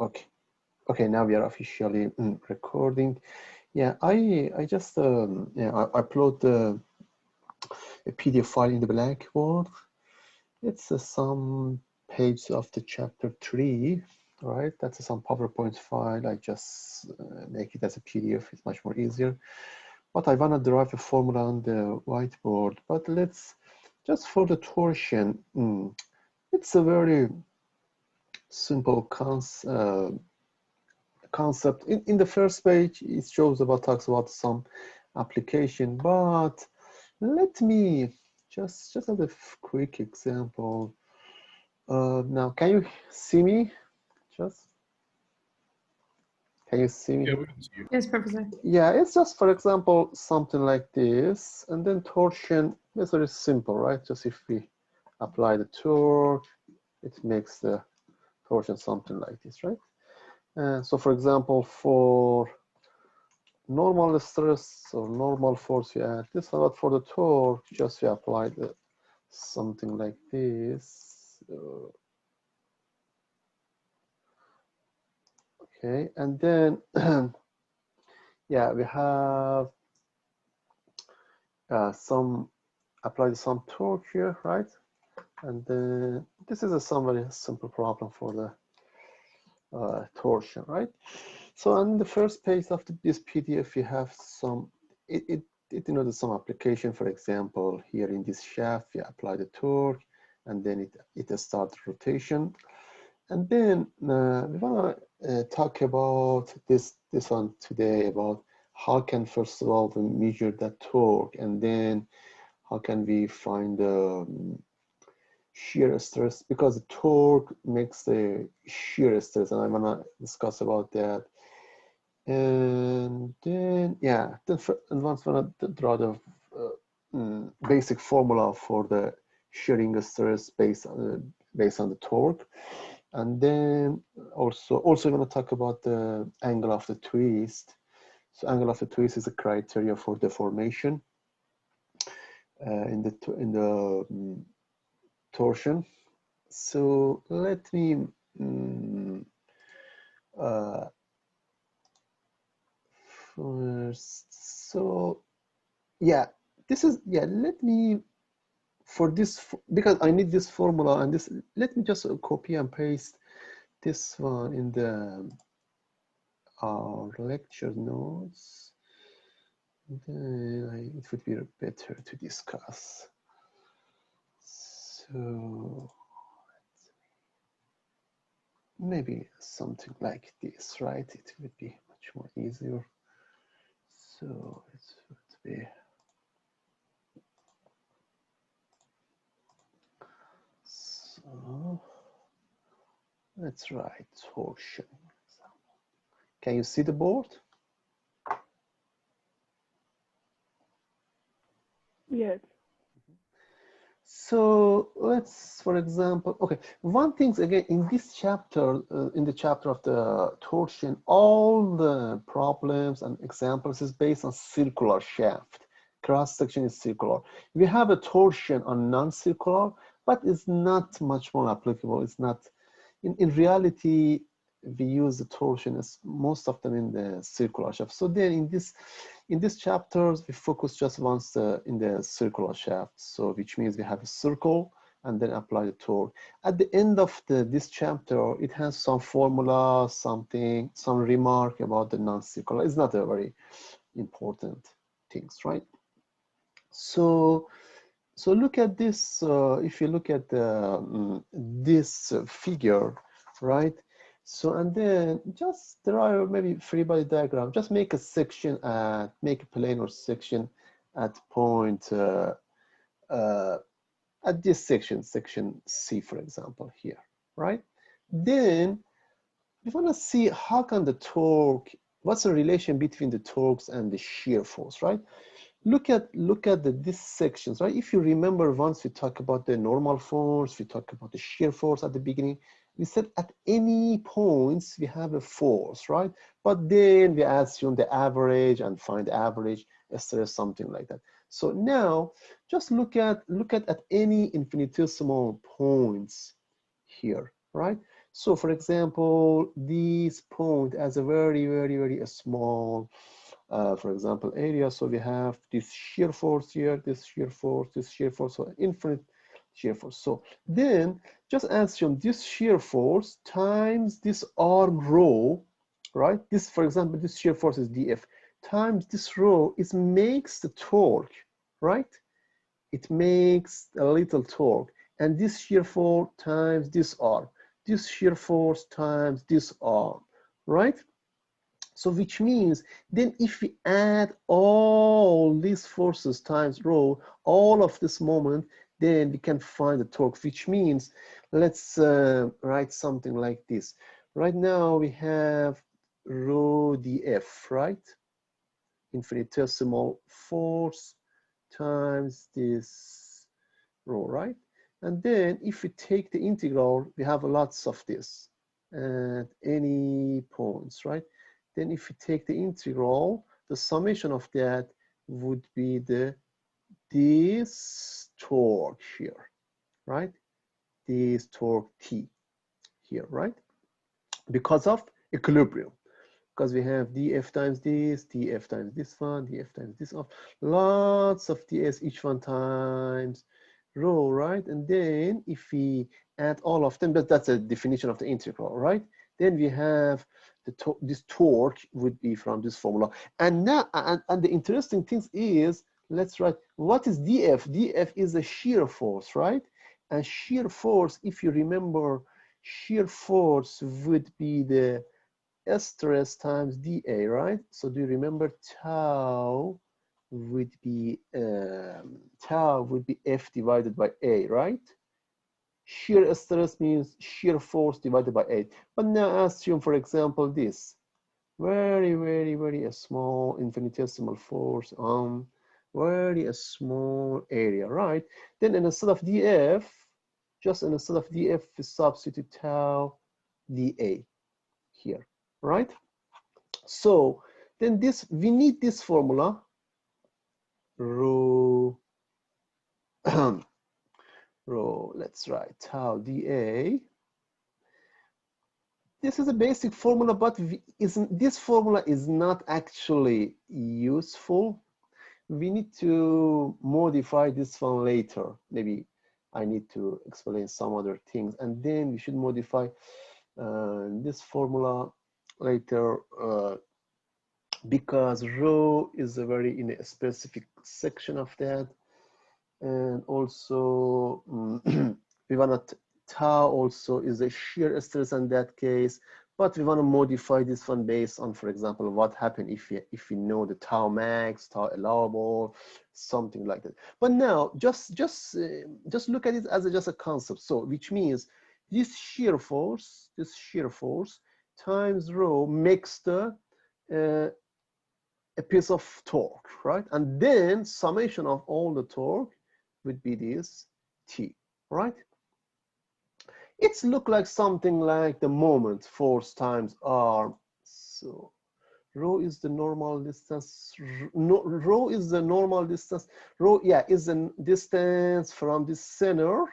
Okay. Okay, now we are officially recording. Yeah, I just yeah, I upload a PDF file in the Blackboard. It's some page of the chapter 3, right? That's some PowerPoint file. I just make it as a PDF. It's much more easier. But I want to derive a formula on the whiteboard. But let's just for the torsion. It's a very simple concept. In the first page, it shows about talks about some application, but let me just as a quick example. Now, can you see me? Can you see me? Yeah, we can see you. Yes, Professor. Yeah, it's just, for example, something like this, and then torsion is very simple, right? Just if we apply the torque, it makes the torsion something like this, right? So for example, for normal stress or normal force, we add this, but for the torque, just we apply something like this. Okay, and then yeah, we have apply some torque here, right? And then this is some very simple problem for the torsion, right? So on the first page of this PDF, we have some, it denotes some application. For example, here in this shaft, we apply the torque, and then it starts rotation. And then we want to talk about this one today, about how can, first of all, we measure that torque, and then how can we find the shear stress, because the torque makes the shear stress, and I want to discuss about that. And then, yeah, and once we want to draw the basic formula for the shearing stress based on the torque. And then also we're going to talk about the angle of the twist. So angle of the twist is a criteria for deformation in the torsion. So let me first. So yeah, this is, yeah. Let me, for this, because I need this formula and this. Let me just copy and paste this one in the our lecture notes. Then it would be better to discuss. So maybe something like this, right? It would be much more easier. So it would be. So let's write torsion. Can you see the board? Yes. So let's, for example, okay, one thing again in this chapter, in the chapter of the torsion, all the problems and examples is based on circular shaft. Cross section is circular. We have a torsion on non-circular, but it's not much more applicable. It's not, in reality, we use the torsion as most of them in the circular shaft. So then in this chapters, we focus just once in the circular shaft. So which means we have a circle and then apply the torque. At the end of this chapter, it has some formula, some remark about the non-circular. It's not a very important things, right? So look at this. If you look at this figure, right? So, and then just derive maybe free body diagram. Just make a section make a planar section at point at this section C, for example, here, right? Then we want to see how can the torque, what's the relation between the torques and the shear force, right? Look at these sections, right? If you remember, once we talk about the normal force, we talk about the shear force at the beginning. We said at any points we have a force, right? But then we assume the average and find the average stress, something like that. So now just look at any infinitesimal points here, right? So for example, this point has a very small, for example, area. So we have this shear force here, this shear force, so infinite shear force. So then just assume this shear force times this arm rho, right? This, for example, this shear force is dF, times this rho, it makes the torque, right? It makes a little torque. And this shear force times this arm. This shear force times this arm, right? So which means then if we add all these forces times rho, all of this moment, then we can find the torque, which means let's write something like this. Right now we have rho dF, right? Infinitesimal force times this rho, right? And then if we take the integral, we have lots of this at any points, right? Then if we take the integral, the summation of that would be this torque here, right? This torque T here, right? Because of equilibrium. Because we have dF times this, dF times this one, dF times this one, lots of ds, each one times rho, right? And then if we add all of them, that's a definition of the integral, right? Then we have this torque would be from this formula. And now, and the interesting thing is, let's write, what is dF? dF is a shear force, right? And shear force, if you remember, shear force would be the stress times dA, right? So do you remember tau would be F divided by A, right? Shear stress means shear force divided by A. But now assume, for example, this very small infinitesimal force on very a small area, right? Then instead of dF, just instead of dF, we substitute tau dA here, right? So then this, we need this formula, rho, rho, let's write tau dA. This is a basic formula, but this formula is not actually useful. We need to modify this one later. Maybe I need to explain some other things, and then we should modify this formula later because rho is a very in a specific section of that, and also we want to tau also is a shear stress in that case, but we want to modify this one based on, for example, what happened if we know the tau max, tau allowable, something like that. But now just look at it as just a concept. So which means this shear force times rho makes the a piece of torque, right? And then summation of all the torque would be this T, right? It's look like something like the moment force times R. So rho is the normal distance. No, rho is the normal distance. Rho, yeah, is the distance from the center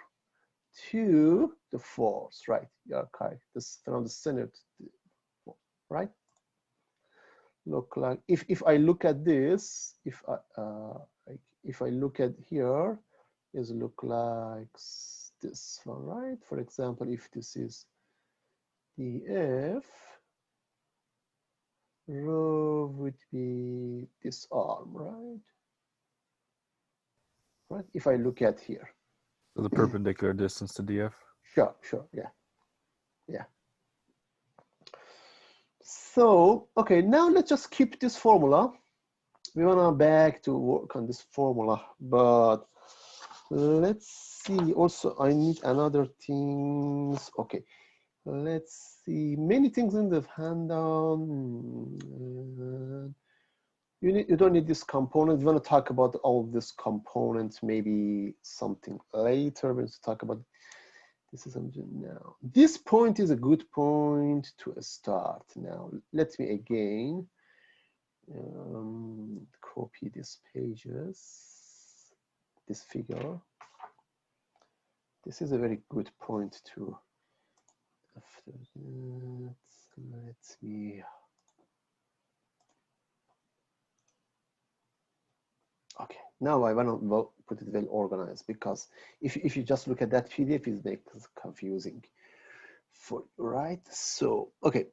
to the force, right? You're correct. This from the center to the force, right? Look like if I look at this, if I look at here, is look like this one, right? For example, if this is dF, rho would be this arm, right? Right. If I look at here. So the perpendicular distance to dF. Sure, yeah, yeah. So okay, now let's just keep this formula. We wanna back to work on this formula, but let's see. Also, I need another things. Okay, let's see. Many things in the handout. You don't need this component. You want to talk about all this components, maybe something later. We're going to talk about this is now. This point is a good point to start. Now, let me again copy these pages, this figure. This is a very good point to After that, let me. Okay, now I want to put it well organized, because if you just look at that PDF, it makes it confusing for you, right? So, okay,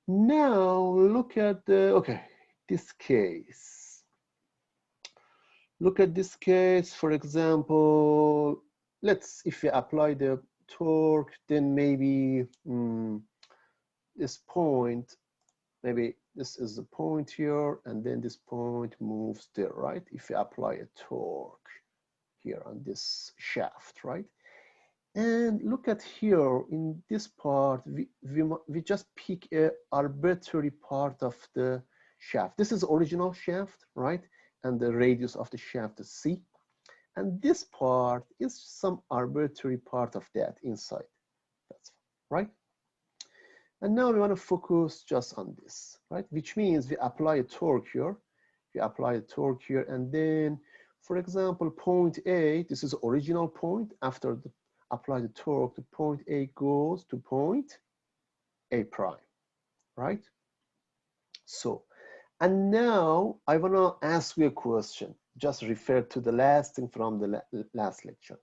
now look at the, okay, this case. Look at this case, for example, if we apply the torque, then maybe this point, maybe this is the point here, and then this point moves there, right? If we apply a torque here on this shaft, right? And look at here in this part, we just pick a arbitrary part of the shaft. This is original shaft, right? And the radius of the shaft is C. And this part is some arbitrary part of that inside. That's right. And now we want to focus just on this, right? Which means we apply a torque here. We apply a torque here, and then, for example, point A, this is original point. After the apply the torque, the point A goes to point A prime, right? So, and now I want to ask you a question. Just refer to the last thing from the last lecture.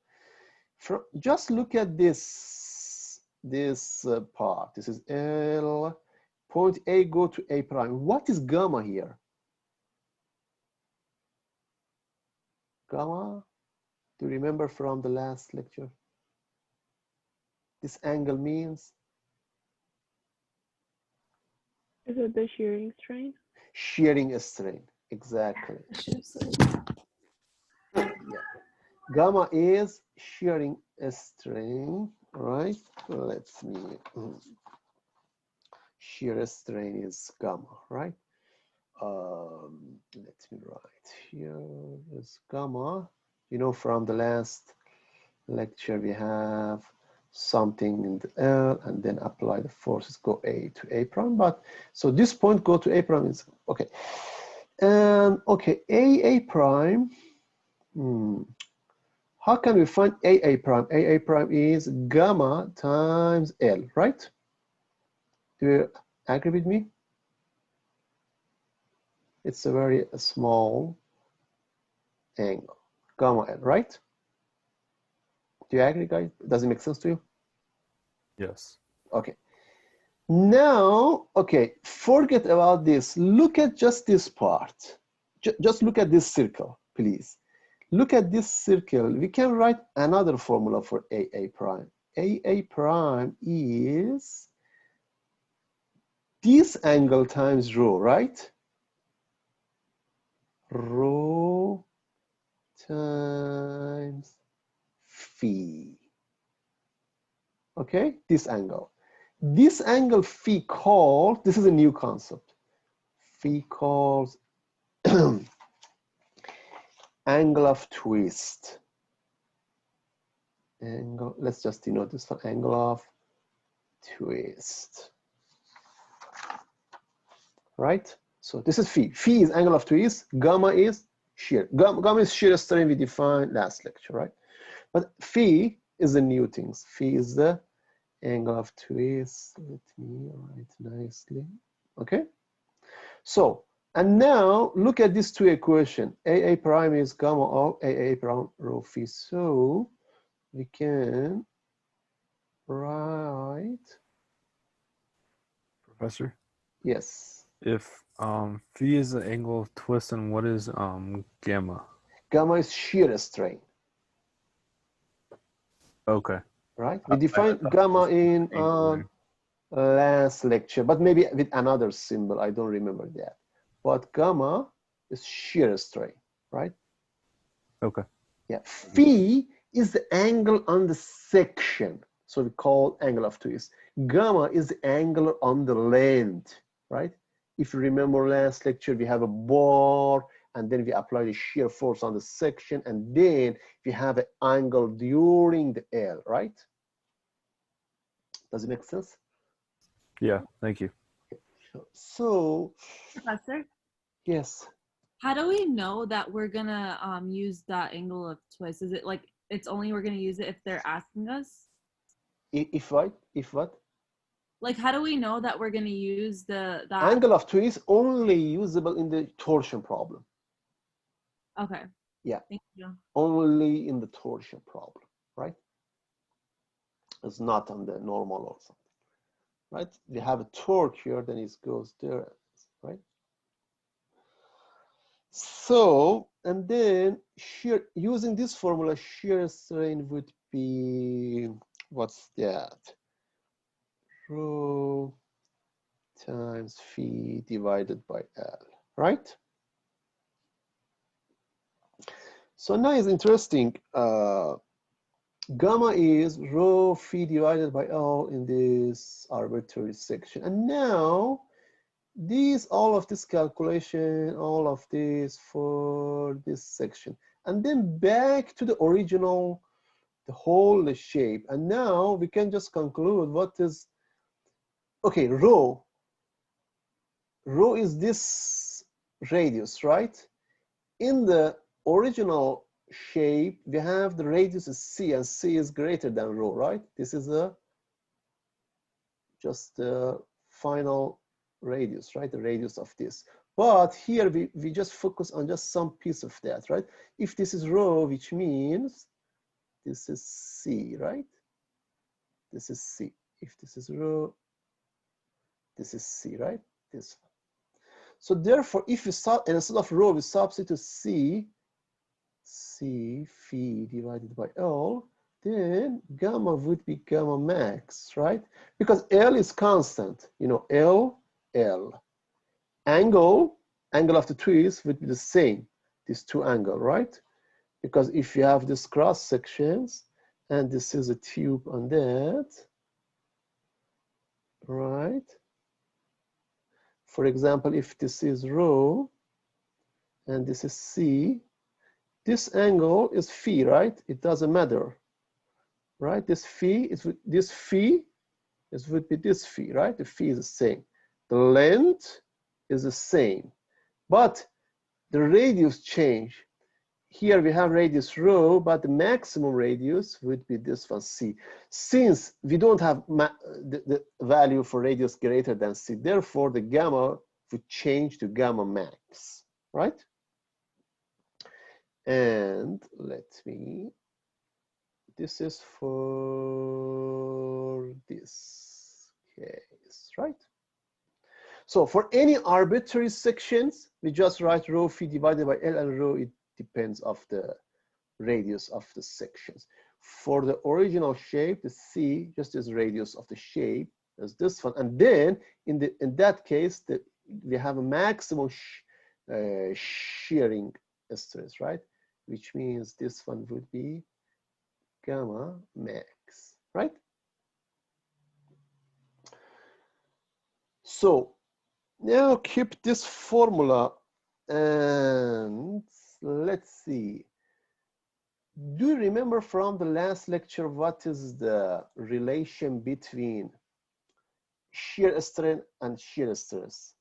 Just look at this part. This is L. Point A go to A prime. What is gamma here? Gamma, do you remember from the last lecture? This angle means? Is it the shearing strain? Shearing strain, exactly. Yeah. Gamma is shearing strain, right? Let me, shear strain is gamma, right? Let me write here is gamma. You know, from the last lecture, we have something in the L, and then apply the forces, go A to A prime. But so this point go to A prime is okay. And okay, A prime. How can we find A prime? A prime is gamma times L, right? Do you agree with me? It's a very small angle, gamma L, right? Do you agree, guys? Does it make sense to you? Yes. Okay. Now, okay, forget about this. Look at just this part. Just look at this circle, please. Look at this circle. We can write another formula for A prime. A prime is this angle times rho, right? Rho times phi. Okay, this angle. This angle phi calls, this is a new concept. Phi calls angle of twist. Angle, let's just denote this for angle of twist. Right? So this is phi. Phi is angle of twist. Gamma is shear. Gamma is shear strain we defined last lecture, right? But phi is the new things. Phi is the angle of twist. Let me write nicely. Okay. So, and now look at these two equations. A prime is gamma of A prime rho phi. So we can write. Professor? Yes. If phi is the angle of twist, and what is gamma? Gamma is shear strain. Okay. Right? We defined gamma in last lecture, but maybe with another symbol. I don't remember that. But gamma is shear strain, right? Okay. Yeah. Phi is the angle on the section. So we call angle of twist. Gamma is the angle on the length, right? If you remember last lecture, we have a bar, and then we apply the shear force on the section, and then we have an angle during the L, right? Does it make sense? Yeah, thank you. So, Professor, yes. how do we know that we're gonna use that angle of twist? Is it like it's only we're gonna use it if they're asking us? If what? If what? Like, how do we know that we're going to use that? Angle of twist only usable in the torsion problem. Okay. Yeah. Thank you. Only in the torsion problem, right? It's not on the normal or something, right? We have a torque here, then it goes there, right? So, and then shear, using this formula, shear strain would be, what's that? Rho times phi divided by L, right? So now it's interesting. Gamma is rho phi divided by L in this arbitrary section. And now all of this calculation, all of this for this section. And then back to the original, the whole shape. And now we can just conclude what is, okay, rho is this radius, right? In the original shape, we have the radius is C, and C is greater than rho, right? This is just the final radius, right? The radius of this. But here we just focus on just some piece of that, right? If this is rho, which means this is C, right? This is C. If this is rho, this is C, right? This. So therefore, if we instead of rho, we substitute C phi divided by L, then gamma would be gamma max, right? Because L is constant, you know, L. Angle of the twist would be the same, these two angles, right? Because if you have this cross sections, and this is a tube on that, right? For example, if this is rho, and this is C, this angle is phi, right? It doesn't matter, right? This phi would be this phi, right? The phi is the same. The length is the same, but the radius change. Here we have radius rho, but the maximum radius would be this one, C. Since we don't have the value for radius greater than C, therefore the gamma would change to gamma max, right? And this is for this case, right? So for any arbitrary sections, we just write rho phi divided by L, and rho, it depends of the radius of the sections. For the original shape, the C just is radius of the shape as this one. And then in that case, we have a maximum shearing stress, right? Which means this one would be gamma max, right? So now keep this formula and let's see. Do you remember from the last lecture what is the relation between shear strain and shear stress?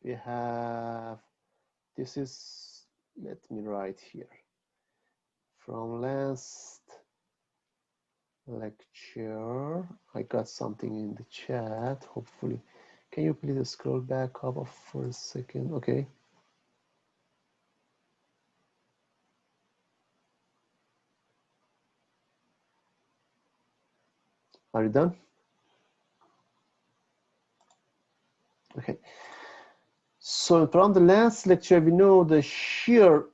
We have, this is, let me write here. From last lecture, I got something in the chat, hopefully. Can you please scroll back up for a second? Okay. Are you done? Okay. So from the last lecture, we know the shear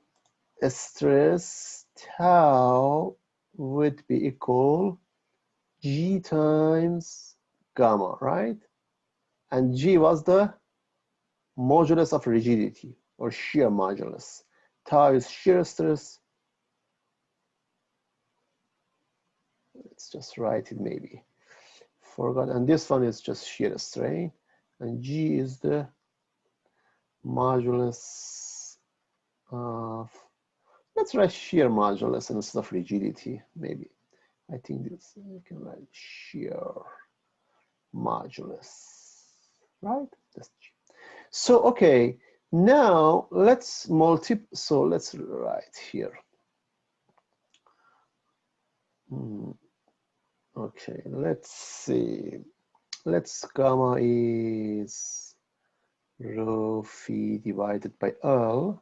stress tau would be equal G times gamma, right? And G was the modulus of rigidity or shear modulus. Tau is shear stress. Let's just write it maybe. Forgot. And this one is just shear strain. And G is the modulus of, let's write shear modulus instead of rigidity, maybe. I think this, I can write shear modulus, right? That's G. So, okay, now let's so let's write here. Okay, let's see. Let's gamma is rho phi divided by L.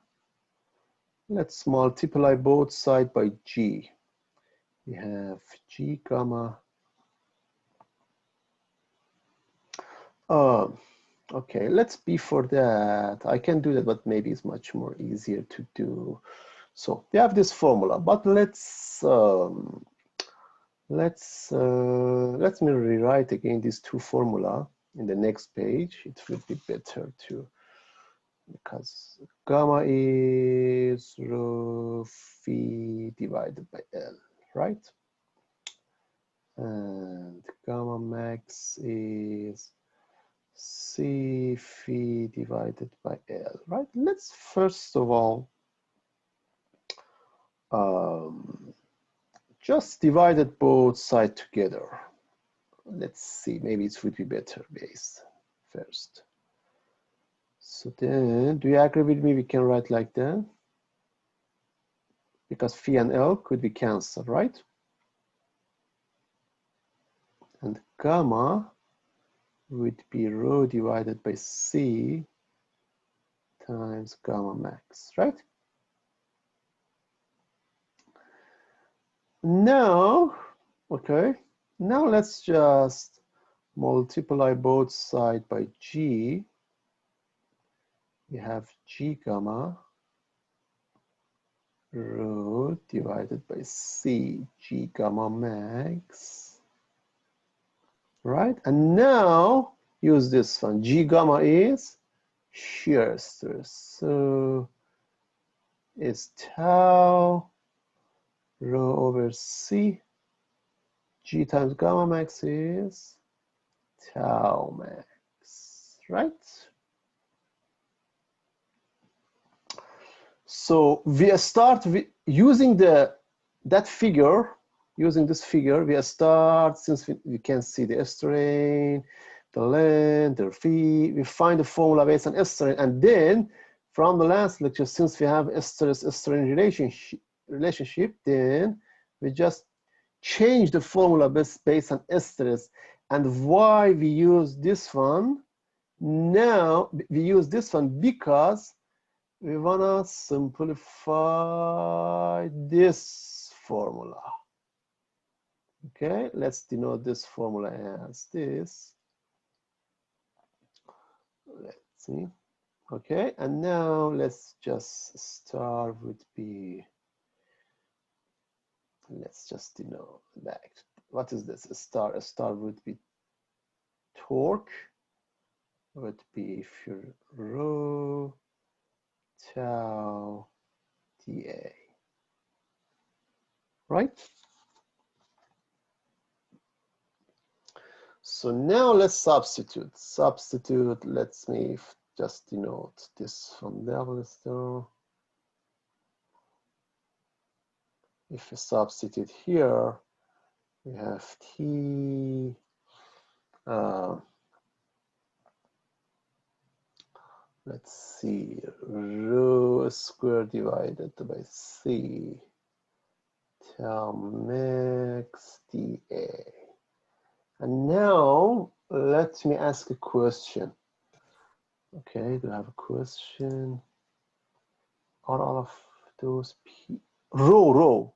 Let's multiply both sides by G. We have G gamma. Okay, let's before that, I can do that, but maybe it's much more easier to do. So we have this formula, but let's let me rewrite again these two formula in the next page. It would be better to, because gamma is rho phi divided by L, right? And gamma max is C phi divided by L, right? Let's first of all just divide it both sides together. Let's see, maybe it would be better base first. So then, do you agree with me? We can write like that because phi and L could be cancelled, right? And gamma would be rho divided by C times gamma max, right? Now, okay, now let's just multiply both sides by G. We have G gamma rho divided by C, G gamma max, right? And now use this one. G gamma is shear stress. So it's tau rho over C. G times gamma max is tau max, right? So we start with using that figure, using this figure, we start, since we can see the strain, the length, the phi, we find the formula based on strain, and then from the last lecture, since we have strain relationship, then we just change the formula based on stress. And why we use this one? Now we use this one because we wanna simplify this formula. Okay, let's denote this formula as this. Let's see. Okay, and now let's just start with B. Let's just denote that. What is this? A star would be torque, would be for rho tau dA, right? So now let's substitute. Let's me just denote this from double star. If we substitute here, we have T let's see, rho squared divided by C tau max dA. And now let me ask a question. Okay, do I have a question? Are all of those P rho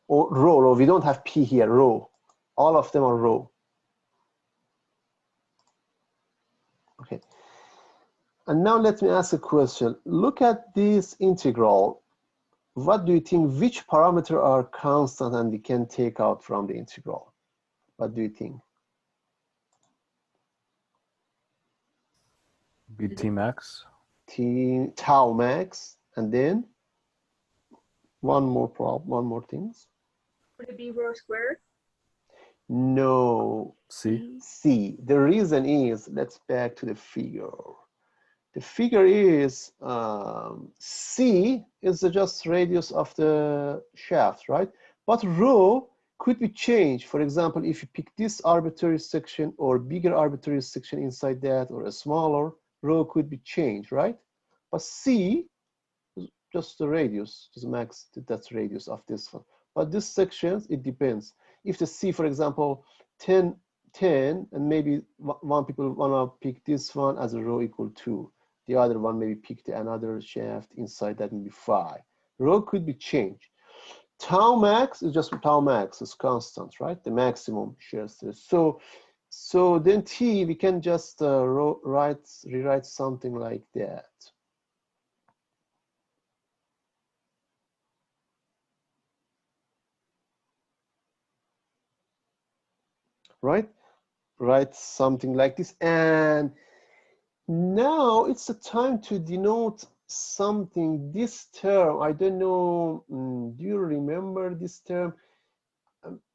or rho? We don't have P here, rho. All of them are rho. Okay. And now let me ask a question. Look at this integral. What do you think, which parameter are constant and we can take out from the integral? What do you think? Be T max. Tau max, and then one more things. Would it be rho squared? No. C. C. The reason is, let's back to the figure. The figure is C is just radius of the shaft, right? But rho could be changed. For example, if you pick this arbitrary section or bigger arbitrary section inside that, or a smaller, rho could be changed, right? But C is just the radius, just max, that's radius of this one. But this section, it depends. If the C, for example, 10, 10, and maybe one people wanna pick this one as a row equal 2. The other one maybe picked another shaft inside that maybe 5. Row could be changed. Tau max is just tau max, is constant, right? The maximum shear stress. So then T, we can just rewrite something like that. Right? Write something like this. And now it's the time to denote something. This term, I don't know, do you remember this term?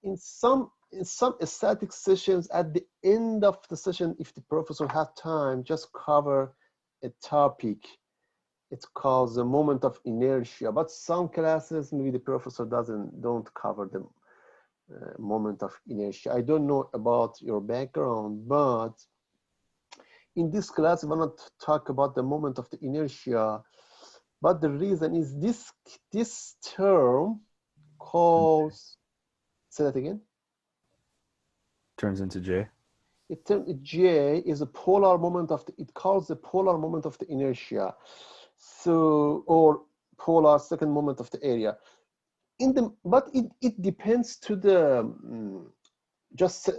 In some static sessions, at the end of the session, if the professor had time, just cover a topic. It's called the moment of inertia. But some classes, maybe the professor don't cover the moment of inertia. I don't know about your background, but in this class, we want to talk about the moment of the inertia. But the reason is this term calls, say that again. Turns into J. J is a polar moment of the, it calls the polar moment of the inertia. So, or polar second moment of the area. But it depends to the just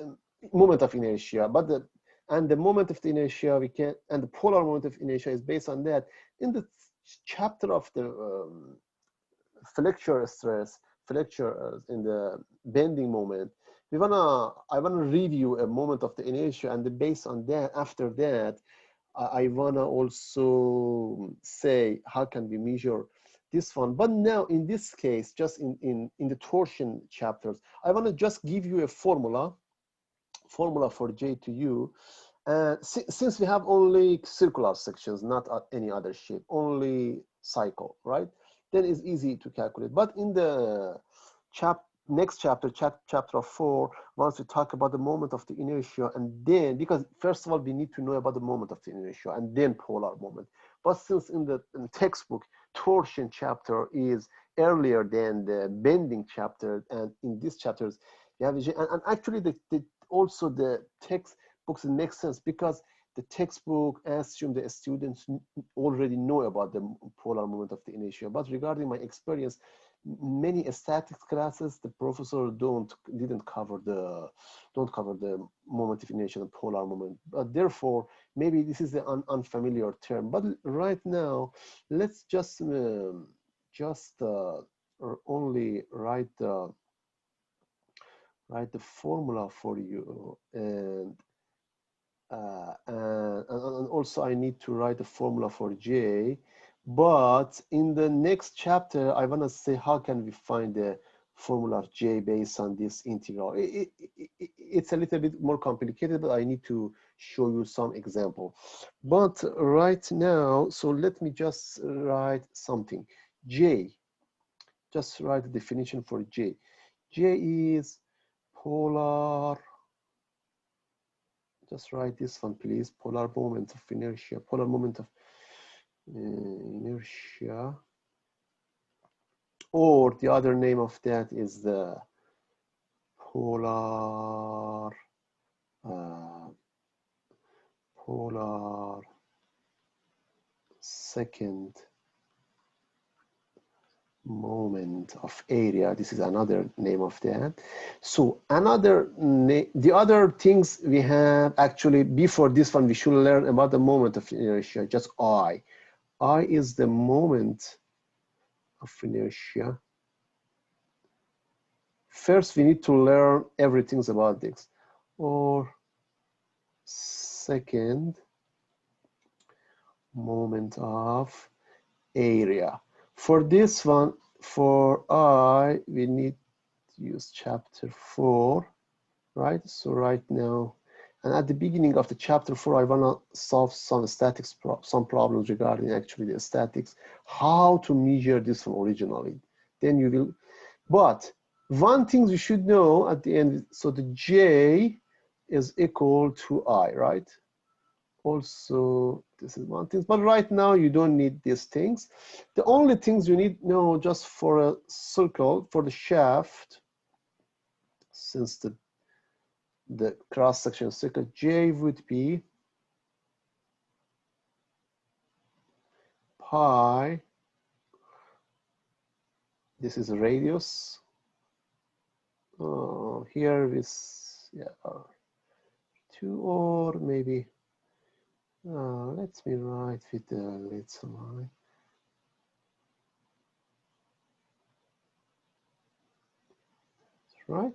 moment of inertia. But the moment of the inertia and the polar moment of inertia is based on that. In the chapter of the flexure stress, in the bending moment, I wanna review a moment of the inertia, and based on that, after that, I wanna also say how can we measure this one. But now in this case, just in the torsion chapters, I wanna just give you a formula for J to U. And since we have only circular sections, not any other shape, only cycle, right? Then it's easy to calculate. But in the next chapter, chapter 4, once we talk about the moment of the inertia, and then, because first of all, we need to know about the moment of the inertia and then polar moment. But since in the textbook, torsion chapter is earlier than the bending chapter, and in these chapters, you have, and actually also the textbooks make sense because the textbook assume the students already know about the polar moment of the inertia. But regarding my experience, many statics classes, the professor didn't cover the moment of inertia and polar moment. But therefore, maybe this is an unfamiliar term. But right now, let's just only write the formula for you, and also I need to write the formula for J. But in the next chapter, I want to say how can we find the formula of J based on this integral. It's a little bit more complicated, but I need to show you some example. But right now, so let me just write something. J, just write the definition for J. J is polar, just write this one, please. Polar moment of inertia, polar moment of inertia. Or the other name of that is the polar second moment of area. This is another name of that. So the other things we have, actually before this one, we should learn about the moment of inertia, just I. I is the moment of inertia. First, we need to learn everything about this. Or second moment of area. For this one, for I, we need to use chapter 4, right? So right now, and at the beginning of the chapter 4, I want to solve some statics, some problems regarding actually the statics, how to measure this one originally. Then you will, but one thing you should know at the end, so the J is equal to I, right? Also, this is one thing, but right now you don't need these things. The only things you need to know just for a circle, for the shaft, since the the cross-section circle, J would be pi, this is a radius, here is, yeah, 2, or maybe, let me write with the little line. Right?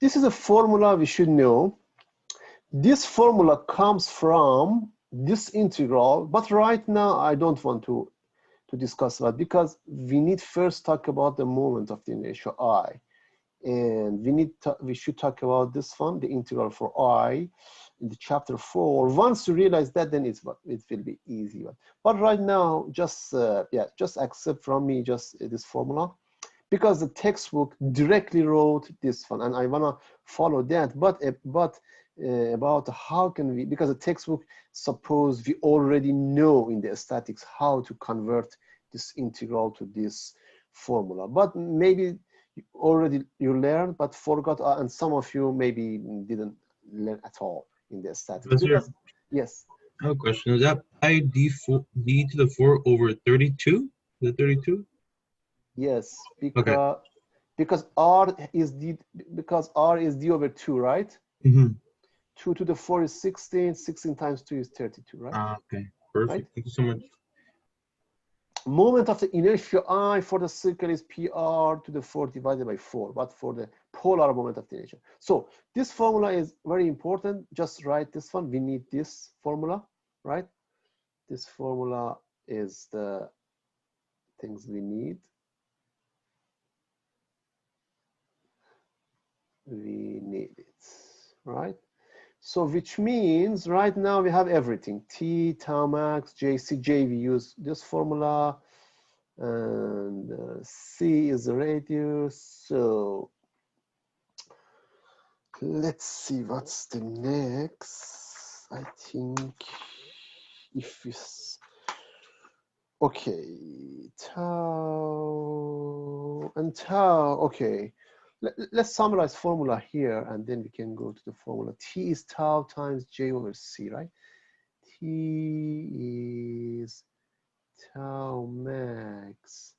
This is a formula we should know. This formula comes from this integral, but right now I don't want to discuss that because we need first talk about the moment of the inertia I, and we should talk about this one, the integral for I, in the chapter 4. Once you realize that, then it will be easy. But right now, just just accept from me just this formula, because the textbook directly wrote this one, and I wanna follow that. But about how can we, because the textbook suppose we already know in the statics how to convert this integral to this formula. But maybe you learned but forgot, and some of you maybe didn't learn at all in the statics. Because, yes. I have a question. Is that pi d to the 4 over 32? The 32? Yes, because r is d over 2, right? Mm-hmm. 2 to the 4 is 16. 16 times 2 is 32, right? Okay, perfect. Right? Thank you so much. Moment of the inertia I for the circle is PR to the 4 divided by 4, but for the polar moment of the inertia. So this formula is very important. Just write this one. We need this formula, right? This formula is the things we need. We need it, right? So which means right now we have everything. T, tau max, J, C, J, we use this formula. And C is the radius. So let's see what's the next. I think if it's okay, tau and tau. Okay, let's summarize formula here, and then we can go to the formula. T is tau times J over C, right? T is tau max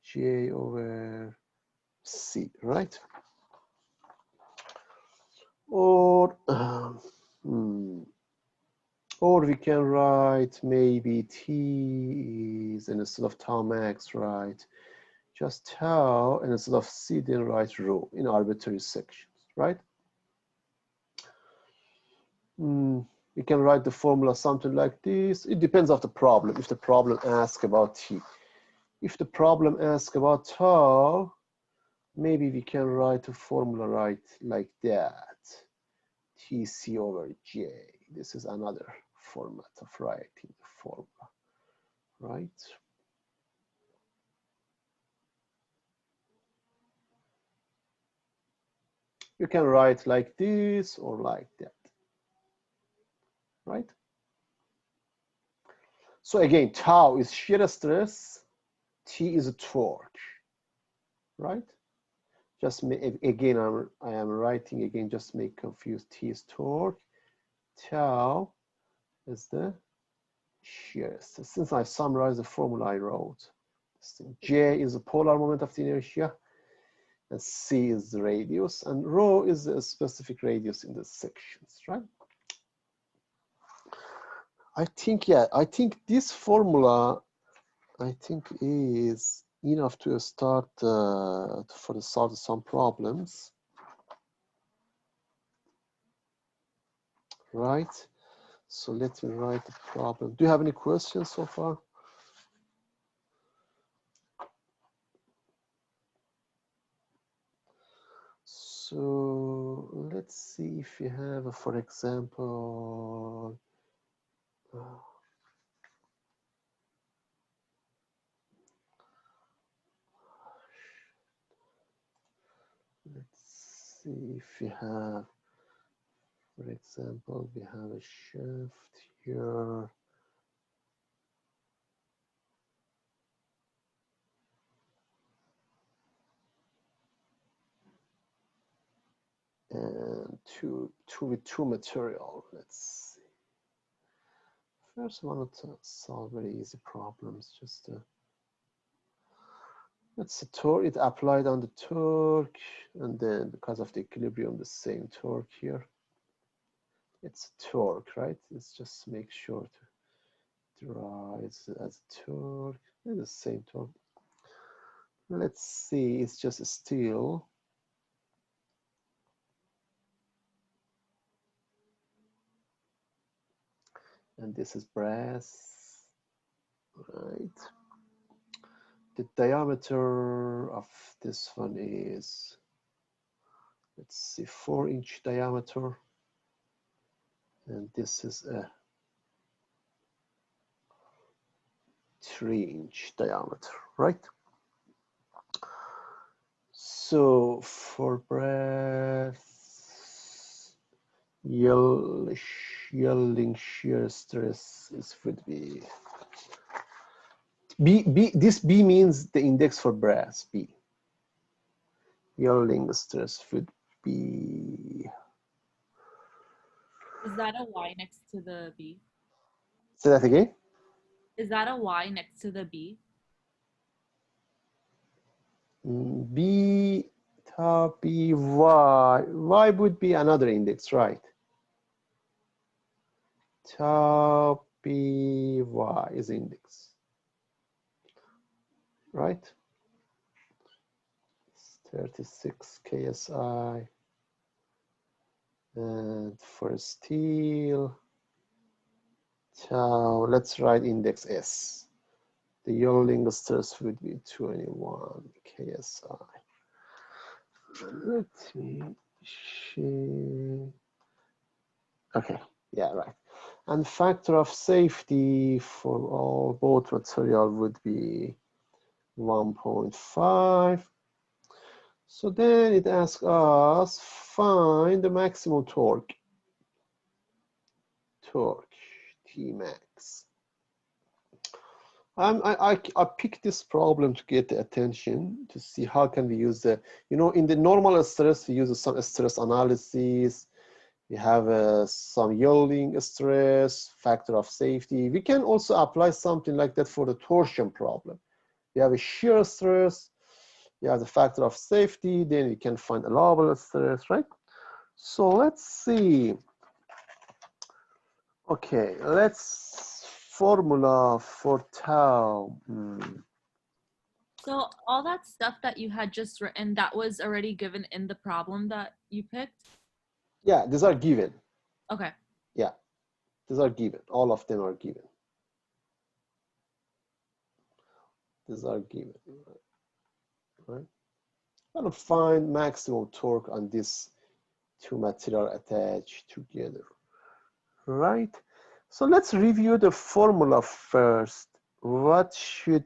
J over C, right? Or we can write maybe T is, and instead of tau max, right? Just tau, and instead of C, then write rho in arbitrary sections, right? We can write the formula something like this. It depends on the problem. If the problem asks about T, if the problem asks about tau, maybe we can write a formula right like that. TC over J. This is another format of writing the formula, right? You can write like this or like that, right? So again, tau is shear stress, T is a torque, right? Just again, I am writing again, just make confused. T is torque, tau is the shear stress. Since I summarized the formula I wrote, J is the polar moment of the inertia, and C is the radius, and rho is a specific radius in the sections, right? I think this formula, I think, is enough to start for the start of some problems, right? So let me write the problem. Do you have any questions so far? So let's see if you have, for example, let's see if you have, for example, we have a shaft here. And and with two material. Let's see. First, I want to solve very easy problems. Just that's a torque. It applied on the torque, and then because of the equilibrium, the same torque here. It's torque, right? Let's just make sure to draw it as torque. It's the same torque. Let's see. It's just a steel. And this is brass, right? The diameter of this one is, let's see, 4-inch diameter. And this is a 3-inch diameter, right? So for brass, yielding shear stress would be B. This B means the index for brass, B. Yielding stress would be. Is that a Y next to the B? Say that again. Is that a Y next to the B? B top B Y. Y would be another index, right? Top B Y is index, right? 36 KSI. And for steel, tau, let's write index S. The yielding stress would be 21 KSI. Let me see. Okay, yeah, right. And factor of safety for all both material would be 1.5. So then it asks us find the maximum torque. Torque, T max. I picked this problem to get the attention to see how can we use the, in the normal stress, we use some stress analysis. We have some yielding stress, factor of safety. We can also apply something like that for the torsion problem. You have a shear stress, you have the factor of safety, then you can find allowable stress, right? So let's see. Okay, let's formula for tau. So all that stuff that you had just written, that was already given in the problem that you picked? Yeah, these are given. Okay. Yeah, these are given. All of them are given. These are given, right? I'm gonna find maximum torque on these two material attached together, right? So let's review the formula first. What should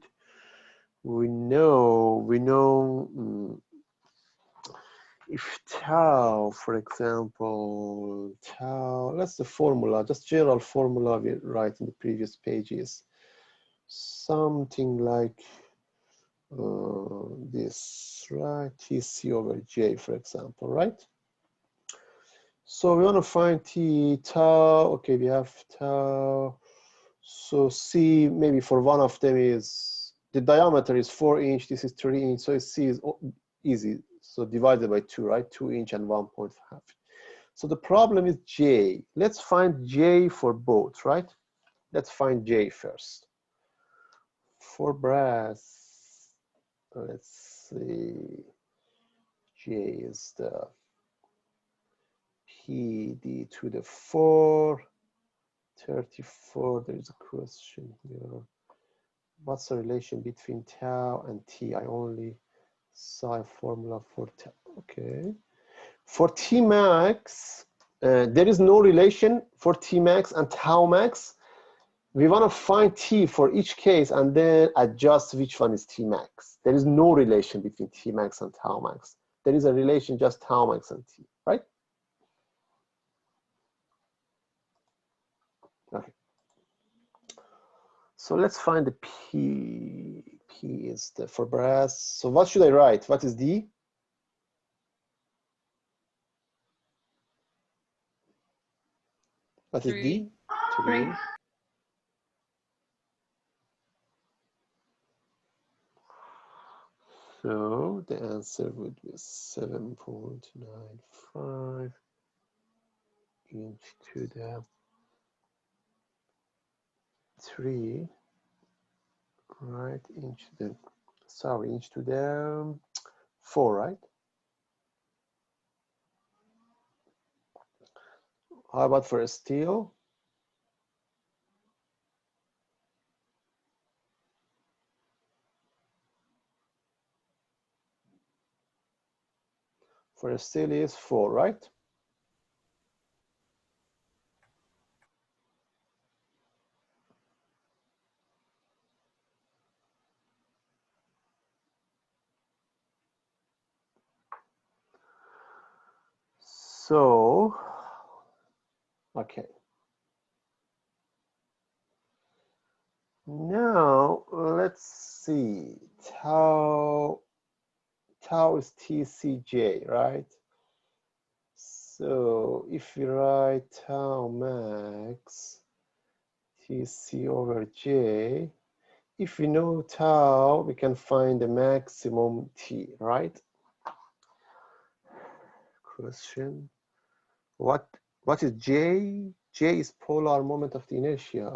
we know? We know if tau, for example, tau, that's the formula, just general formula we write in the previous pages. Something like this, right? TC over J, for example, right? So we want to find T, tau. Okay, we have tau. So C, maybe for one of them is, the diameter is 4-inch, this is 3-inch, so C is easy. So divided by 2, right? 2-inch and 1.5. So the problem is J. Let's find J for both, right? Let's find J first. For brass, let's see. J is the PD to the 4, 34. There is a question here. What's the relation between tau and T? I only saw a formula for tau. Okay. For T max, there is no relation for T max and tau max. We want to find T for each case and then adjust which one is T max. There is no relation between T max and tau max. There is a relation just tau max and T, right? Okay. So let's find the P. P is the for brass. So what should I write? What is D? What is D? 3. 3. So the answer would be 7.95 into the 3, right? Into the 4, right? How about for a steel? For a steel is 4, right? So, okay. Now let's see. Tau is TCJ, right? So if we write tau max TC over J, if we know tau, we can find the maximum T, right? Question. What is J? J is polar moment of the inertia.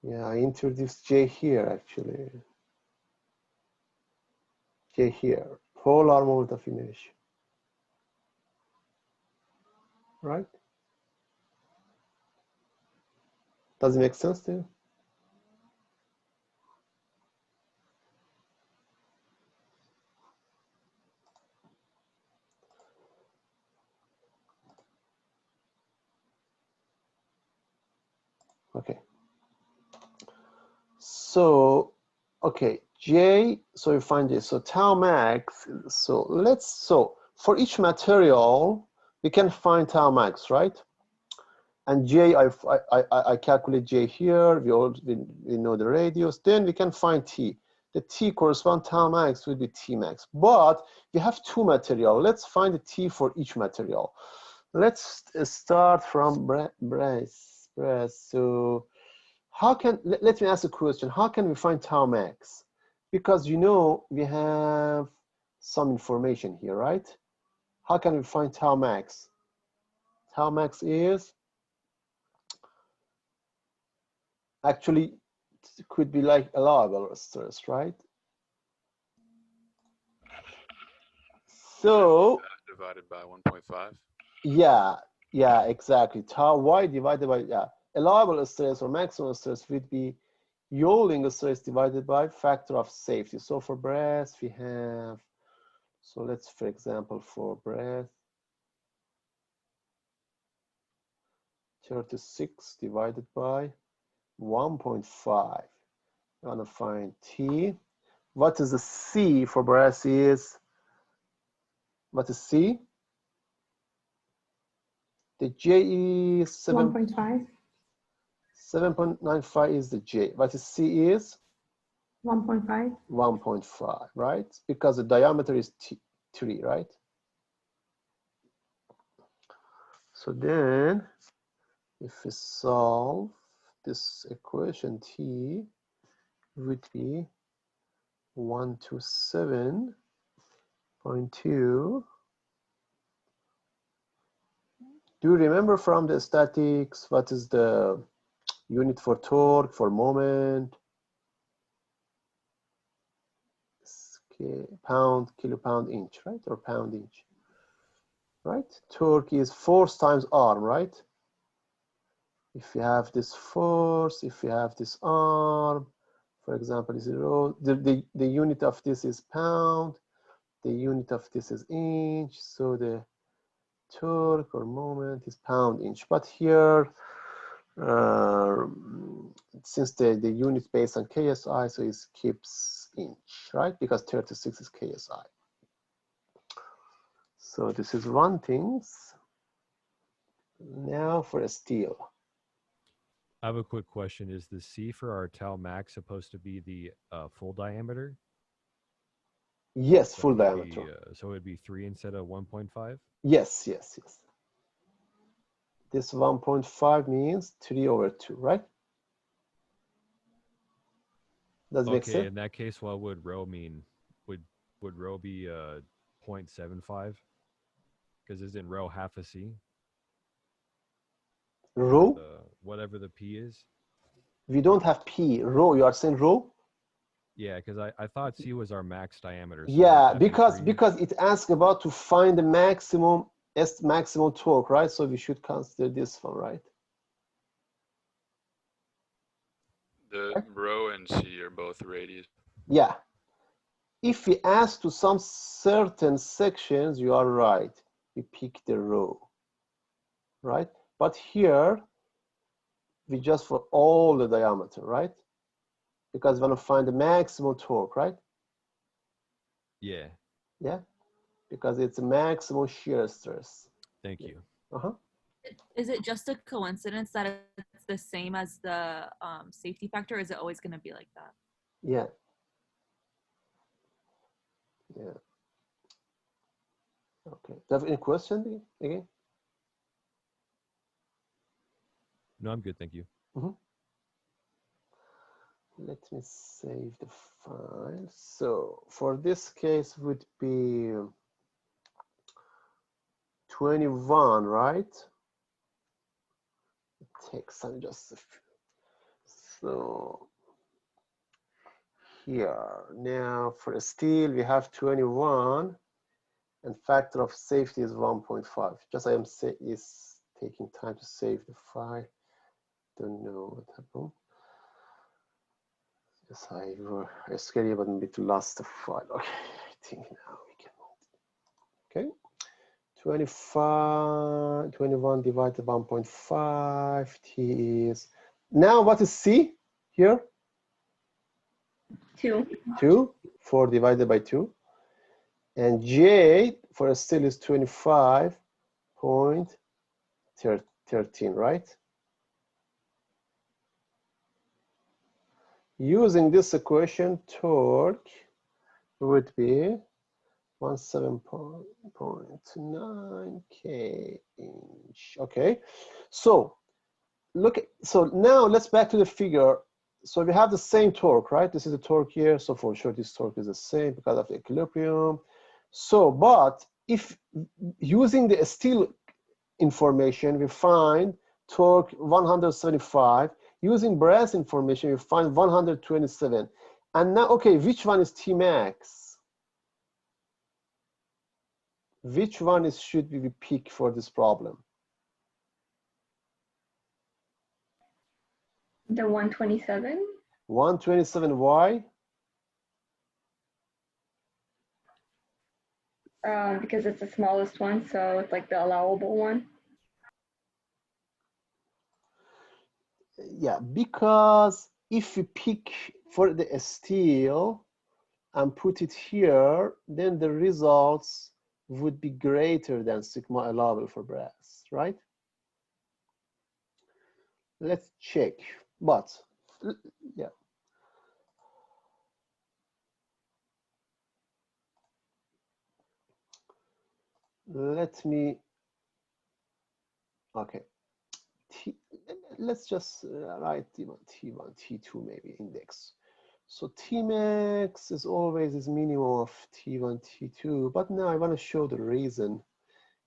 I introduced J here actually. J here, polar moment of inertia. Right? Does it make sense to you? Okay. So, okay, J, so you find this. So tau max, so for each material, we can find tau max, right? And J, I calculate J here, we know the radius, then we can find T. The T correspond tau max would be T max. But we have 2 material. Let's find the T for each material. Let's start from brass. So let me ask a question. How can we find tau max? Because we have some information here, right? How can we find tau max? Tau max is actually, it could be like allowable stress, right? So divided by 1.5. yeah, exactly. Tau y divided by allowable stress or maximum stress would be yielding stress divided by factor of safety. So for brass we have, so let's, for example, for brass 36 divided by 1.5. I'm gonna find T. What is the C for brass is? What is C? The J is 1.5. 7.95 is the J. What is C is? 1.5. 1.5, right? Because the diameter is 3, right? So then, if we solve this equation, T would be 127.2. Do you remember from the statics, what is the unit for torque, for moment? Pound, kilopound, inch, right? Or pound, inch, right? Torque is force times arm, right? If you have this force, if you have this arm, for example, the unit of this is pound, the unit of this is inch, so the torque or moment is pound, inch. But here, since the unit based on KSI, so it keeps inch, right? Because 36 is KSI. So this is one thing. Now for a steel. I have a quick question. Is the C for our tau max supposed to be the full diameter? Yes, So full it would diameter. so it would be 3 instead of 1.5? Yes. This 1.5 means 3/2, right? Does it make Okay, sense? in that case, what would rho mean? Would rho be 0.75? Because isn't rho half a c? Rho? Whatever the p is. We don't have P. Rho, you are saying rho? Yeah, because I thought c was our max diameter. So Yeah, wouldn't that be because 3? it asks about to find the maximum torque, right? So we should consider this one, right? The rho and c are both radius. Yeah. If we ask to some certain sections, you are right. We pick the rho, right? But here, we just for all the diameter, right? Because we want to find the maximum torque, right? Yeah. Yeah, because it's a maximum shear stress. Thank you. Uh-huh. Is it just a coincidence that it's the same as the safety factor? Or is it always going to be like that? Yeah. Yeah. Okay. Do you have any question again? No, I'm good. Thank you. Let me save the file. So for this case would be 21, right? It takes some just a few. So here now for steel we have 21 and factor of safety is 1.5. Just I am is taking time to save the file. Don't know what happened. Yes, I scary but a bit lost the file. Okay, I think now we can move. Okay. 21 divided by 1.5 T is now what is C here? 2. 2. 4 divided by 2. And J for steel is 25.13, right? Using this equation, torque would be 17.9 K inch. Okay, so so now let's back to the figure. So we have the same torque, right? This is the torque here. So for sure, this torque is the same because of the equilibrium. So, but if using the steel information, we find torque 175. Using brass information, we find 127. And now, okay, which one is T max? Which one should we pick for this problem? The 127. 127, why? Because it's the smallest one, so it's like the allowable one. Yeah, because if we pick for the steel and put it here, then the results would be greater than sigma allowable for brass, right? Let's check, but yeah. Let me, okay. Let's just write T1, T2 maybe index. So Tmax is always is minimum of T1, T2, but now I want to show the reason.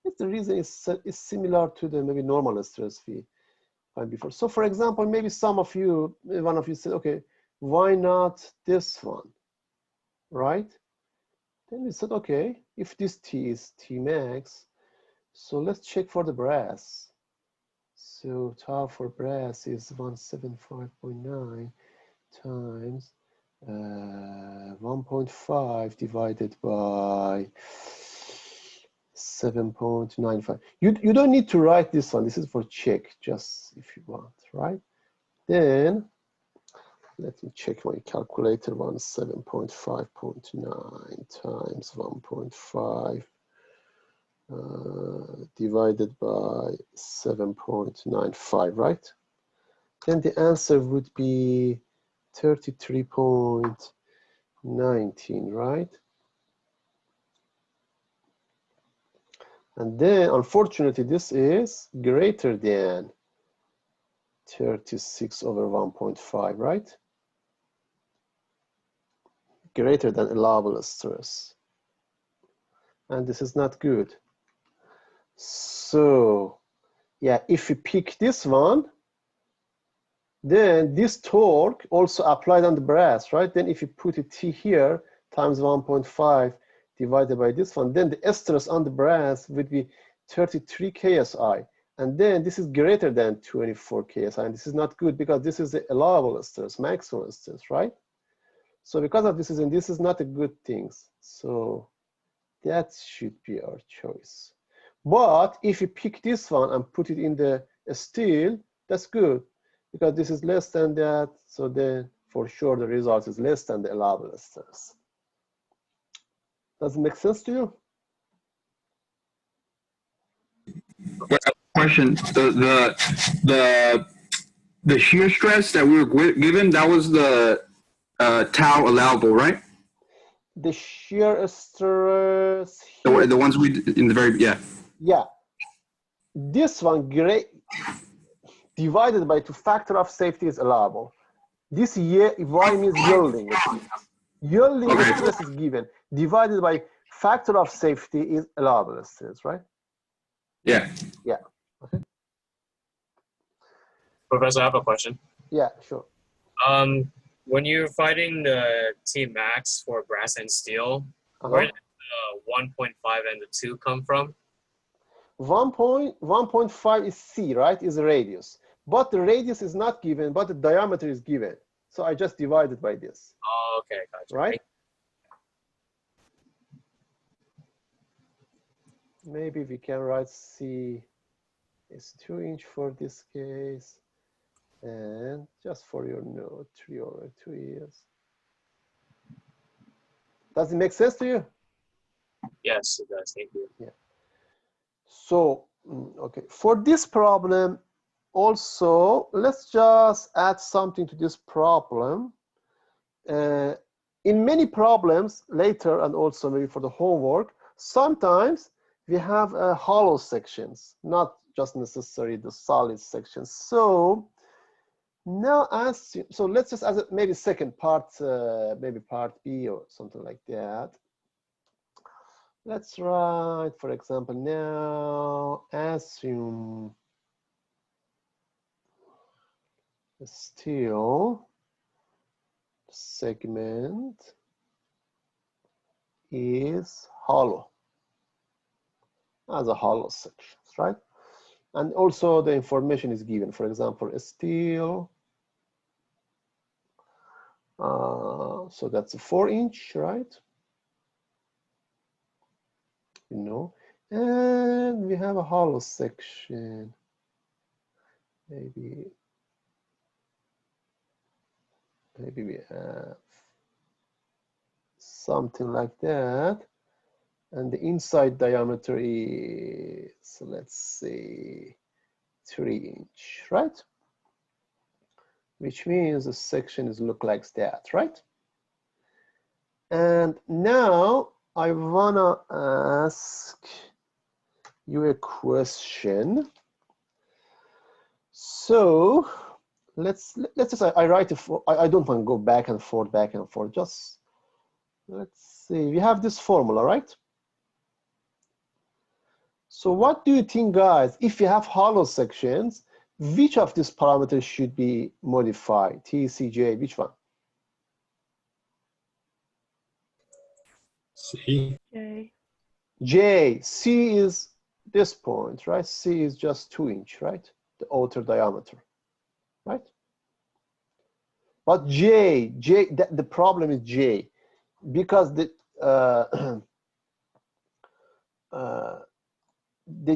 If the reason is similar to the maybe normal stress we find before. So for example, maybe one of you said, okay, why not this one, right? Then we said, okay, if this T is Tmax, so let's check for the brass. So tau for brass is 175.9 times 1.5 divided by 7.95. You don't need to write this one. This is for check, just if you want, right? Then let me check my calculator. 17.5.9 times 1.5 divided by 7.95, right? Then the answer would be 33.19, right? And then, unfortunately, this is greater than 36 over 1.5, right? Greater than allowable stress. And this is not good. So, yeah, if we pick this one, then this torque also applied on the brass, right? Then if you put a T here times 1.5 divided by this one, then the stress on the brass would be 33 KSI. And then this is greater than 24 KSI. And this is not good because this is the allowable stress, maximum stress, right? So because of this, and this is not a good thing. So that should be our choice. But if you pick this one and put it in the steel, that's good because this is less than that. So then for sure the result is less than the allowable stress. Does it make sense to you? Question: the shear stress that we were given, that was the tau allowable, right? The shear stress The, here, the ones we in the very yeah. This one divided by 2 factor of safety is allowable. This Y means yielding stress. Yielding Okay. stress is given. Divided by factor of safety is allowable stress, right? Yeah. Yeah. Okay. Professor, I have a question. Yeah, sure. When you're fighting the T max for brass and steel, where did the 1.5 and the 2 come from? 1.5 is C, right? Is the radius. But the radius is not given, but the diameter is given. So I just divided by this. Oh, okay, gotcha. Right? Maybe we can write C is 2 inch for this case. And just for your note, 3 over 2 years. Does it make sense to you? Yes, it does. Thank you. Yeah. So, okay, for this problem, also, let's just add something to this problem. In many problems later, and also maybe for the homework, sometimes we have hollow sections, not just necessarily the solid sections. So now, so let's just as maybe second part, maybe part B or something like that. Let's write, for example, now assume a steel segment is hollow as a hollow section, right? And also the information is given. For example, a steel. So that's a 4 inch, right? You know, and we have a hollow section. Maybe we have something like that. And the inside diameter is, let's say, 3 inch, right? Which means the section is look like that, right? And now I wanna ask you a question. So let's just I write I don't want to go back and forth. Just let's see. We have this formula, right? So what do you think, guys? If you have hollow sections, which of these parameters should be modified? T, C, J, which one? C. J. J. C is this point, right? C is just 2 inch, right? The outer diameter, right? But J, the problem is J, because the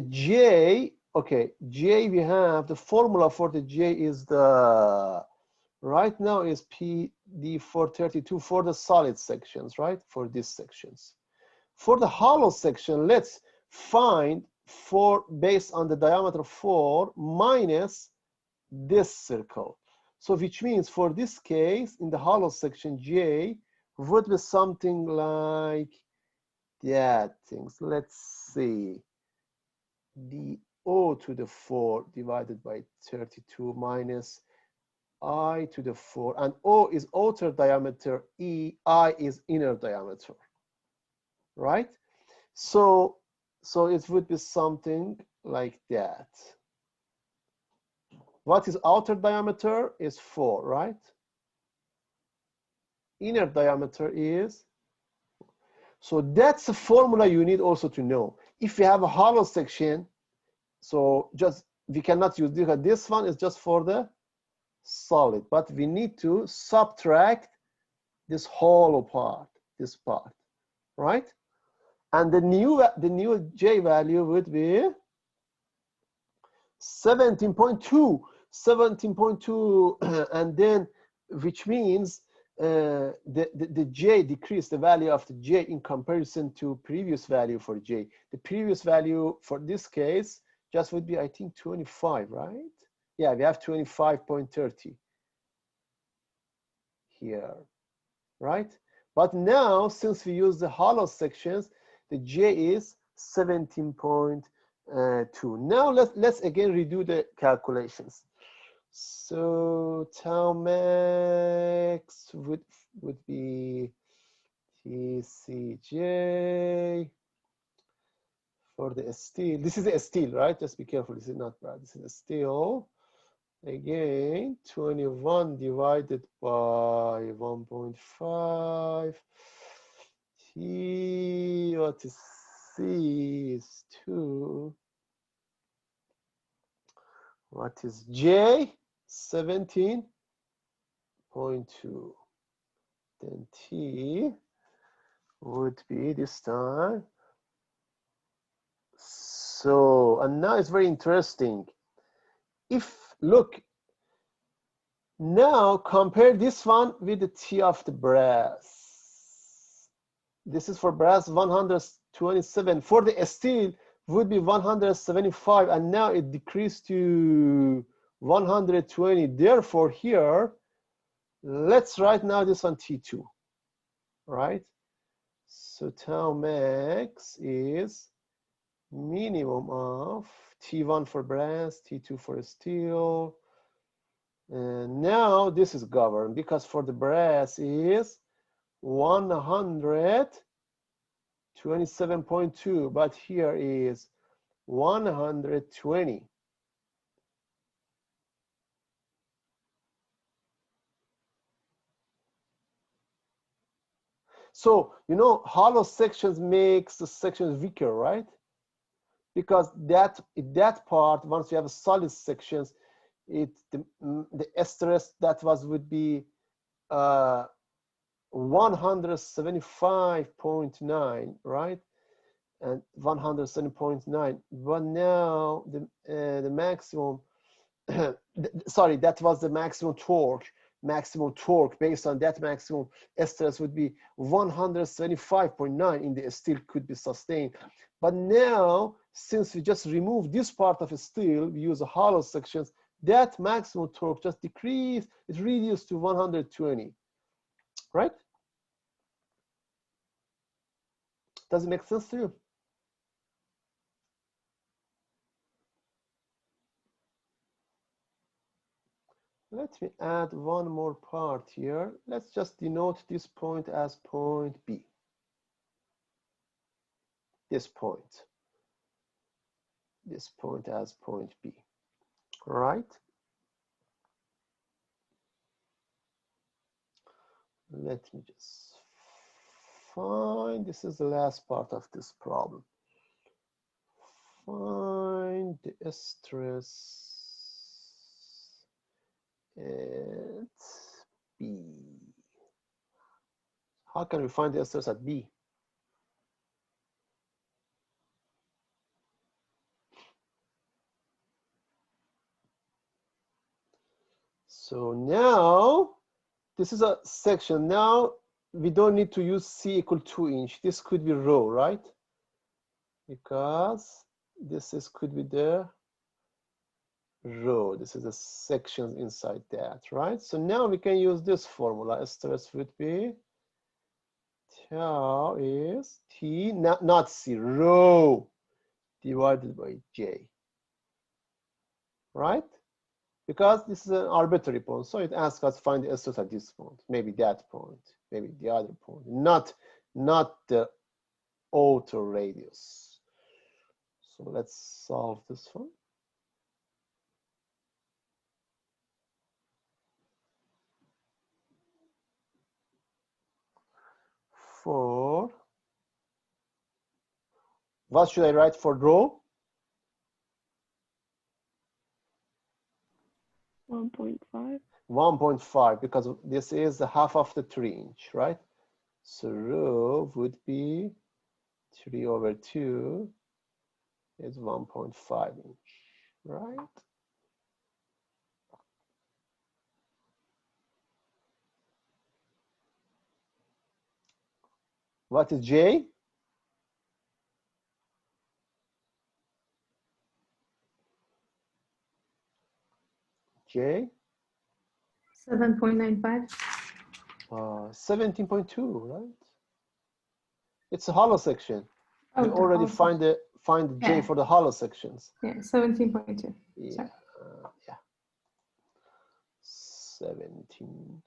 J, okay, J, we have the formula for the J is the, right now is PD432 for the solid sections, right? For these sections. For the hollow section, let's find based on the diameter 4 minus this circle. So which means for this case, in the hollow section, J would be something like that things. Let's see. dO to the 4 divided by 32 minus I to the 4, and O is outer diameter, I is inner diameter, right? So it would be something like that. What is outer diameter is 4, right? Inner diameter is, so that's a formula you need also to know. If you have a hollow section, so just, we cannot use this one is just for the solid, but we need to subtract this hollow part, this part, right? And the new J value would be 17.2, 17.2, and then, which means the J decreased, the value of the J in comparison to previous value for J. The previous value for this case just would be, I think, 25, right? Yeah, we have 25.30 here, right? But now, since we use the hollow sections, the J is 17.2. Now let's again redo the calculations. So tau max would be TCJ for the steel. This is a steel, right? Just be careful. This is not bad. This is a steel. Again, 21 divided by 1.5. T, what is C is 2. What is J? 17.2. Then T would be this time. So, and now it's very interesting. If, look, now compare this one with the T of the brass. This is for brass 127. For the steel would be 175, and now it decreased to 120. Therefore, here, let's write now this one T2, right? So tau max is minimum of T1 for brass, T2 for steel. And now this is governed because for the brass is 127.2, but here is 120. So, you know, hollow sections makes the sections weaker, right? Because that part, once you have a solid sections, the stress that would be 175.9, right? And 170.9. But now the maximum, sorry, that was the maximum torque. Maximum torque based on that maximum stress would be 175.9 in the steel could be sustained. But now, since we just remove this part of a steel, we use a hollow sections, that maximum torque just decreased, it reduced to 120, right? Does it make sense to you? Let me add one more part here. Let's just denote this point as point B. This point as point B, right? Let me just find, this is the last part of this problem. Find the stress at B. How can we find the stress at B? So now, this is a section. Now, we don't need to use C equal 2 inch. This could be rho, right? Because this could be the rho. This is a section inside that, right? So now we can use this formula. Stress would be tau is T, not C, rho. divided by j, right? Because this is an arbitrary point, so it asks us to find the stress at this point, maybe that point, maybe the other point, not the outer radius. So let's solve this one. For what should I write for rho? 1.5. 1.5, because this is the half of the 3-inch, right? So rho would be 3/2 is 1.5 inch, right? What is J? J? 7.95. 17.2, right? It's a hollow section. Oh, We the already hollow find the J Yeah. for the hollow sections. Yeah, 17.2. Yeah, yeah. 17.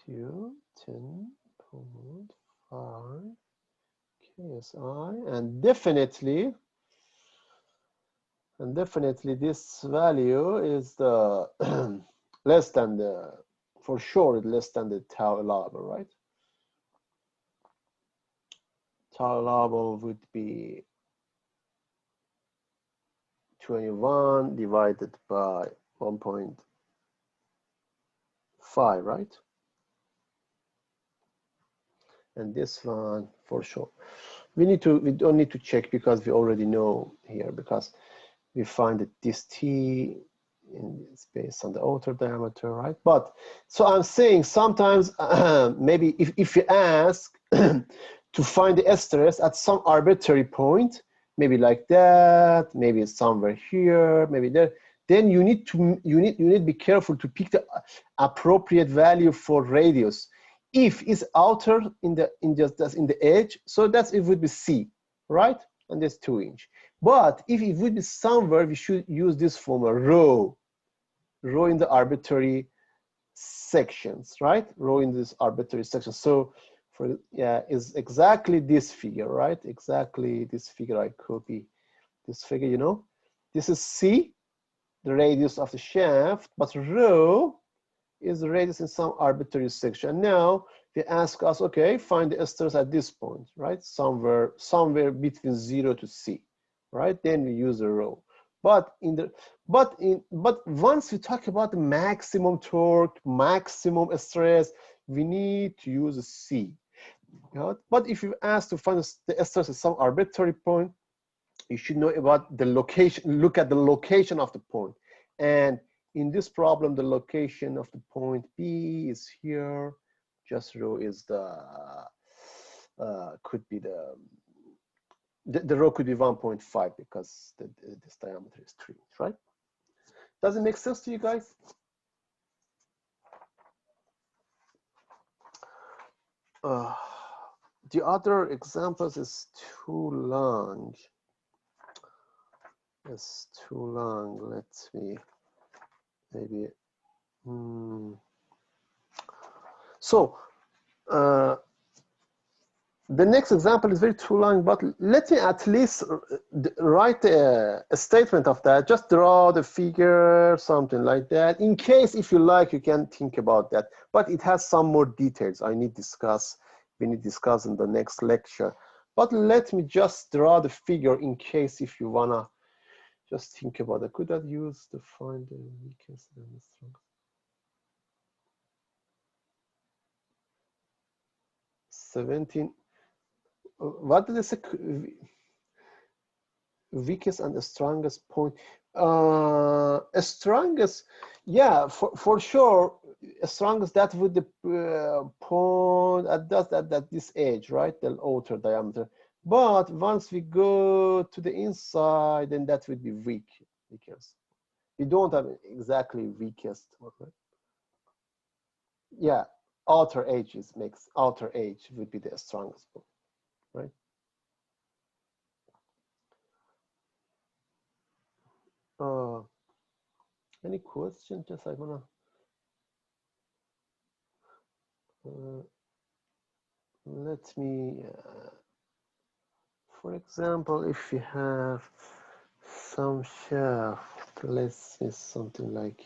To 10.5 KSI, and definitely this value is the less than the, for sure, less than the tau allowable, right? Tau allowable would be 21 divided by 1.5, right? And this one for sure. We don't need to check because we already know here, because we find that this T is based on the outer diameter, right? But so I'm saying sometimes maybe if you ask to find the stress at some arbitrary point, maybe like that, maybe somewhere here, maybe there, then you need to be careful to pick the appropriate value for radius. If it's outer in the edge, so that's, it would be C, right? And that's 2-inch. But if it would be somewhere, we should use this formula, rho in the arbitrary sections, right? Rho in this arbitrary section. So for, yeah, is exactly this figure, right? Exactly this figure. I copy this figure, you know. This is C, the radius of the shaft, but rho is the radius in some arbitrary section. Now they ask us, okay, find the stress at this point, right? Somewhere between 0 to C, right? Then we use the rho. But once we talk about the maximum torque, maximum stress, we need to use a C. You know? But if you ask to find the stress at some arbitrary point, you should know about the location. Look at the location of the point. And in this problem, the location of the point B is here. Just rho is the could be the rho could be 1.5 because this diameter is 3, right? Does it make sense to you guys? The other examples is too long. It's too long. Let me maybe. So the next example is very too long, but let me at least write a statement of that. Just draw the figure, something like that. In case, if you like, you can think about that. But it has some more details we need to discuss in the next lecture. But let me just draw the figure in case if you wanna just think about it. Could I use to find the weakest and the strongest? 17. What did I say? Weakest and the strongest point. Strongest, yeah, for sure. Strongest, that would the point at this edge, right? The outer diameter. But once we go to the inside, then that would be weakest. We don't have exactly weakest. Okay? Yeah, outer edge makes outer edge would be the strongest pull, right? Any question? Just I wanna. Let me. For example, if you have some shaft, let's say something like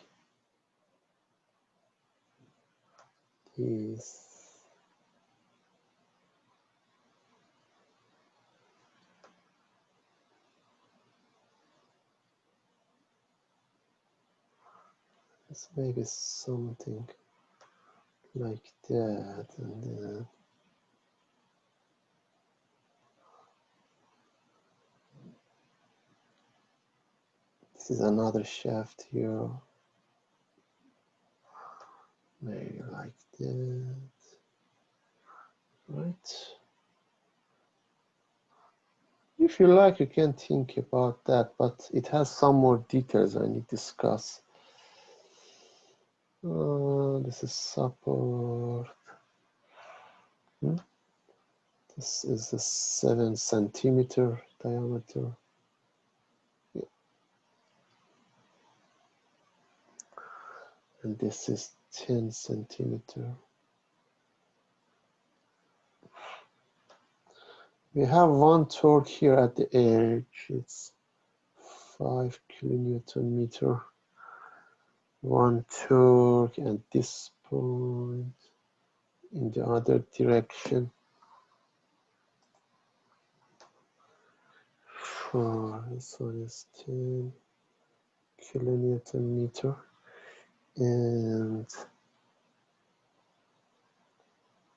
this. It's maybe something like that, and then this is another shaft here, maybe like that, right? If you like, you can think about that, but it has some more details I need to discuss. This is support. This is a 7 centimeter diameter. Yeah. And this is 10 centimeter. We have one torque here at the edge. It's 5 kilonewton meter. One torque at this point in the other direction. This one is 10 kilonewton meter. And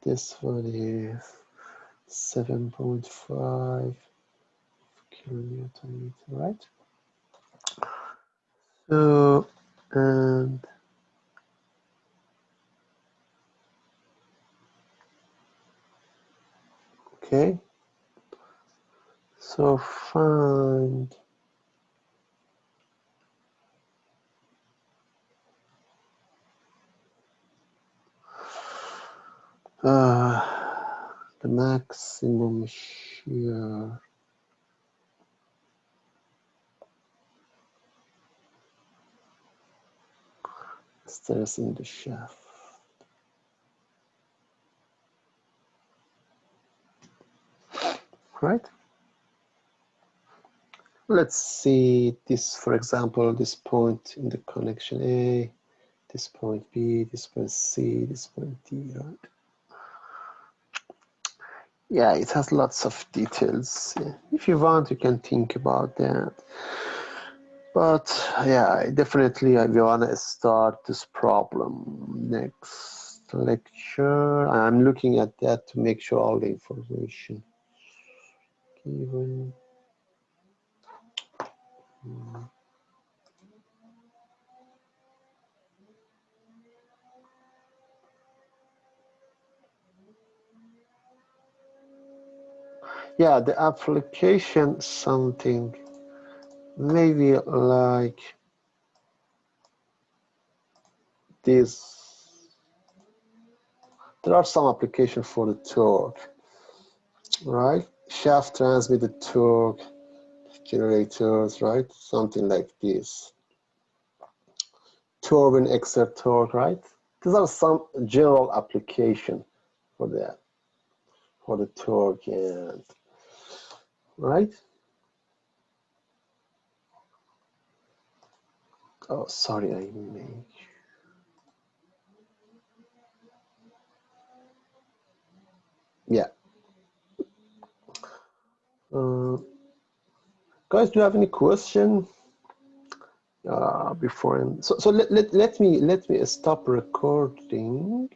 this one is 7.5 kilonewton meter, right? So, and okay, so find the maximum shear stress in the shaft. Right? Let's see this, for example, this point in the connection A, this point B, this point C, this point D, right? Yeah, it has lots of details. Yeah. If you want, you can think about that. But yeah, definitely I want to start this problem next lecture. I'm looking at that to make sure all the information given. Yeah, the application something maybe like this. There are some applications for the torque, right? Shaft transmitted torque generators, right? Something like this. Turbine exert torque, right? These are some general application for that, for the torque, and right? Oh, sorry, I make. Yeah. Guys, do you have any question before? So let me stop recording.